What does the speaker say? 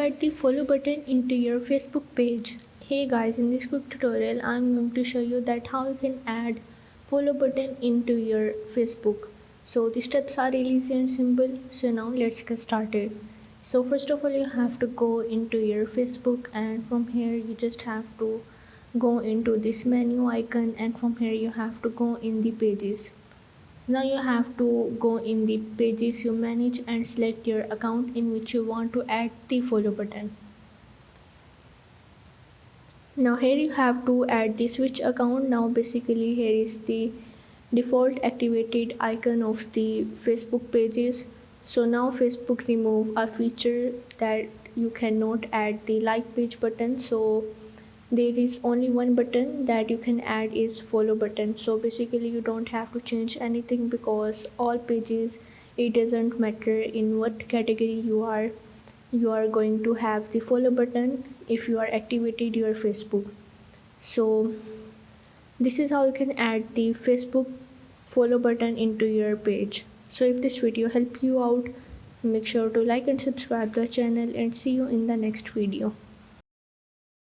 add the follow button into your Facebook page. Hey guys, in this quick tutorial I'm going to show you that how you can add follow button into your Facebook. So the steps are really easy and simple. So now let's get started. So first of all you have to go into your Facebook, and from here you just have to go into this menu icon, and from here you have to go in the pages. Now you have to go in the pages you manage and select your account in which you want to add the follow button. Now here you have to add the switch account. Now basically here is the default activated icon of the Facebook pages. So now Facebook remove a feature that you cannot add the like page button. So there is only one button that you can add is follow button. So basically you don't have to change anything because all pages, it doesn't matter in what category you are going to have the follow button if you are activated your Facebook. So this is how you can add the Facebook follow button into your page. So if this video helped you out, make sure to like and subscribe the channel, and see you in the next video.